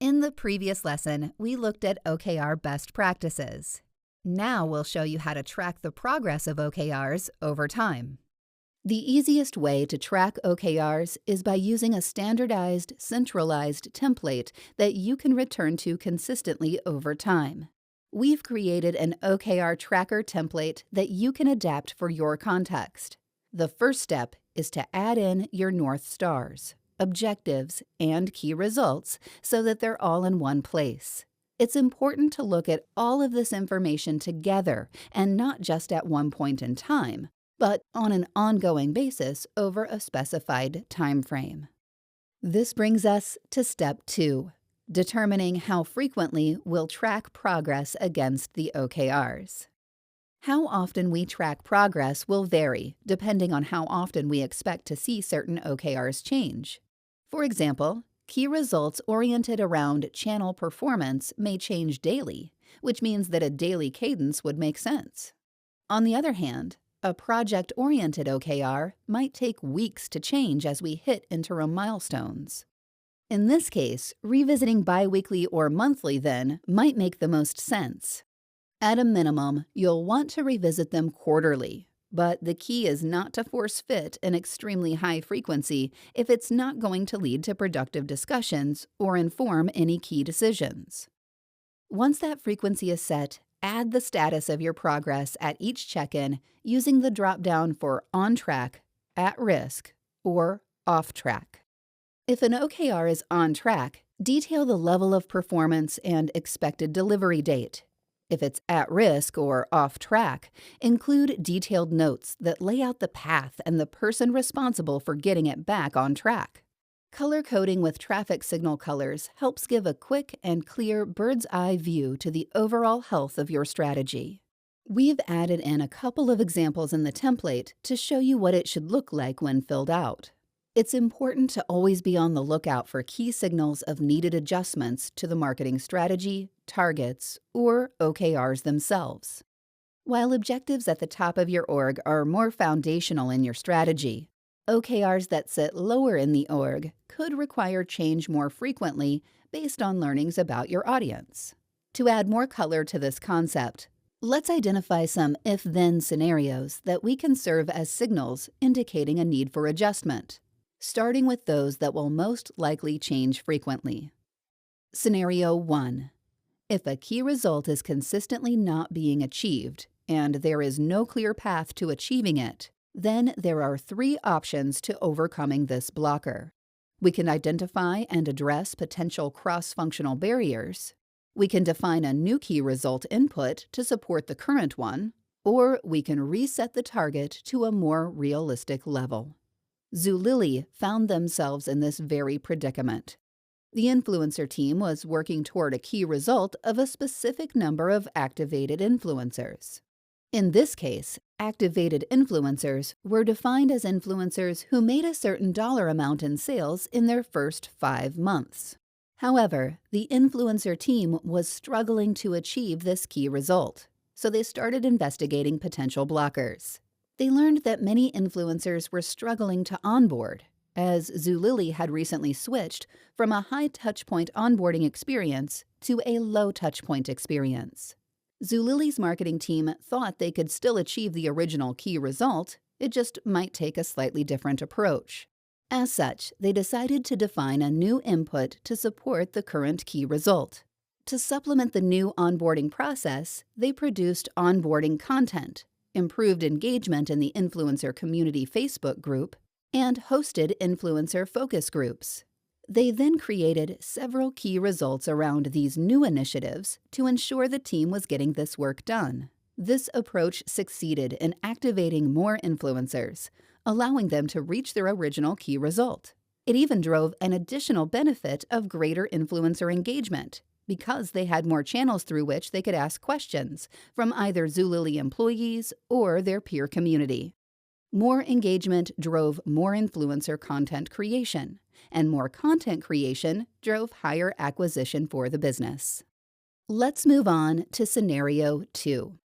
In the previous lesson, we looked at OKR best practices. Now we'll show you how to track the progress of OKRs over time. The easiest way to track OKRs is by using a standardized, centralized template that you can return to consistently over time. We've created an OKR tracker template that you can adapt for your context. The first step is to add in your North Stars, objectives, and key results so that they're all in one place. It's important to look at all of this information together and not just at one point in time, but on an ongoing basis over a specified time frame. This brings us to step 2, determining how frequently we'll track progress against the OKRs. How often we track progress will vary depending on how often we expect to see certain OKRs change. For example, key results oriented around channel performance may change daily, which means that a daily cadence would make sense. On the other hand, a project-oriented OKR might take weeks to change as we hit interim milestones. In this case, revisiting biweekly or monthly then might make the most sense. At a minimum, you'll want to revisit them quarterly, but the key is not to force fit an extremely high frequency if it's not going to lead to productive discussions or inform any key decisions. Once that frequency is set, add the status of your progress at each check-in using the drop-down for on track, at risk, or off track. If an OKR is on track, detail the level of performance and expected delivery date. If it's at risk or off track, include detailed notes that lay out the path and the person responsible for getting it back on track. Color coding with traffic signal colors helps give a quick and clear bird's-eye view to the overall health of your strategy. We've added in a couple of examples in the template to show you what it should look like when filled out. It's important to always be on the lookout for key signals of needed adjustments to the marketing strategy, targets, or OKRs themselves. While objectives at the top of your org are more foundational in your strategy, OKRs that sit lower in the org could require change more frequently based on learnings about your audience. To add more color to this concept, let's identify some if-then scenarios that we can serve as signals indicating a need for adjustment, starting with those that will most likely change frequently. Scenario 1. If a key result is consistently not being achieved and there is no clear path to achieving it, then there are 3 options to overcoming this blocker. We can identify and address potential cross-functional barriers. We can define a new key result input to support the current one, or we can reset the target to a more realistic level. Zulily found themselves in this very predicament. The influencer team was working toward a key result of a specific number of activated influencers. In this case, activated influencers were defined as influencers who made a certain dollar amount in sales in their first 5 months. However, the influencer team was struggling to achieve this key result, so they started investigating potential blockers. They learned that many influencers were struggling to onboard, as Zulily had recently switched from a high-touchpoint onboarding experience to a low-touchpoint experience. Zulily's marketing team thought they could still achieve the original key result, it just might take a slightly different approach. As such, they decided to define a new input to support the current key result. To supplement the new onboarding process, they produced onboarding content, improved engagement in the influencer community Facebook group, and hosted influencer focus groups. They then created several key results around these new initiatives to ensure the team was getting this work done. This approach succeeded in activating more influencers, allowing them to reach their original key result. It even drove an additional benefit of greater influencer engagement, because they had more channels through which they could ask questions from either Zulily employees or their peer community. More engagement drove more influencer content creation, and more content creation drove higher acquisition for the business. Let's move on to scenario 2.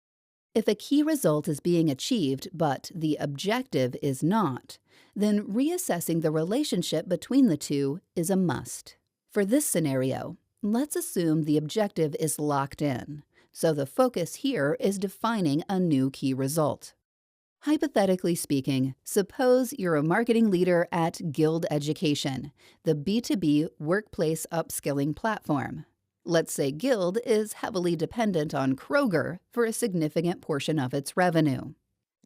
If a key result is being achieved but the objective is not, then reassessing the relationship between the two is a must. For this scenario, Let's assume the objective is locked in, so the focus here is defining a new key result. Hypothetically speaking, suppose you're a marketing leader at Guild Education, the B2B workplace upskilling platform. Let's say Guild is heavily dependent on Kroger for a significant portion of its revenue.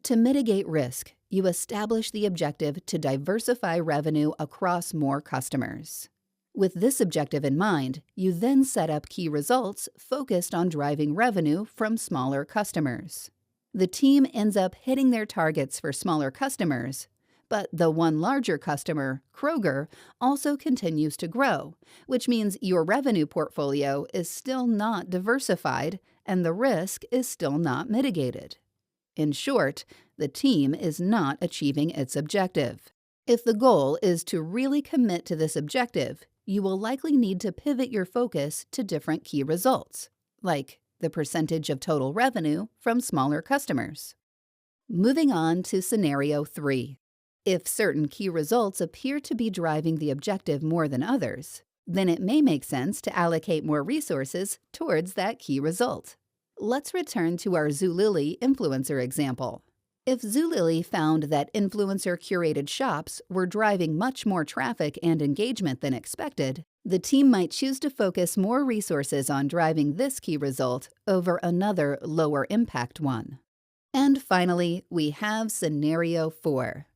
To mitigate risk, you establish the objective to diversify revenue across more customers. With this objective in mind, you then set up key results focused on driving revenue from smaller customers. The team ends up hitting their targets for smaller customers, but the one larger customer, Kroger, also continues to grow, which means your revenue portfolio is still not diversified and the risk is still not mitigated. In short, the team is not achieving its objective. If the goal is to really commit to this objective, you will likely need to pivot your focus to different key results, like the percentage of total revenue from smaller customers. Moving on to Scenario 3. If certain key results appear to be driving the objective more than others, then it may make sense to allocate more resources towards that key result. Let's return to our Zulily influencer example. If Zulily found that influencer-curated shops were driving much more traffic and engagement than expected, the team might choose to focus more resources on driving this key result over another lower-impact one. And finally, we have Scenario 4.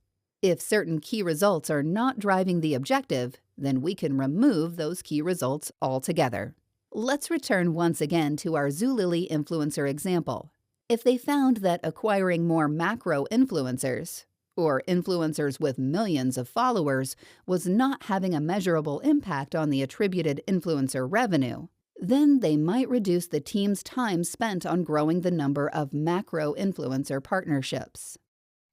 If certain key results are not driving the objective, then we can remove those key results altogether. Let's return once again to our Zulily influencer example. If they found that acquiring more macro influencers, or influencers with millions of followers, was not having a measurable impact on the attributed influencer revenue, then they might reduce the team's time spent on growing the number of macro influencer partnerships.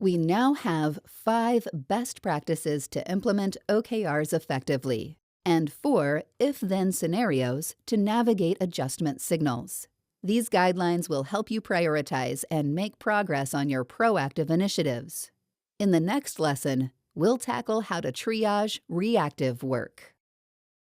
We now have 5 best practices to implement OKRs effectively, and 4 if-then scenarios to navigate adjustment signals. These guidelines will help you prioritize and make progress on your proactive initiatives. In the next lesson, we'll tackle how to triage reactive work.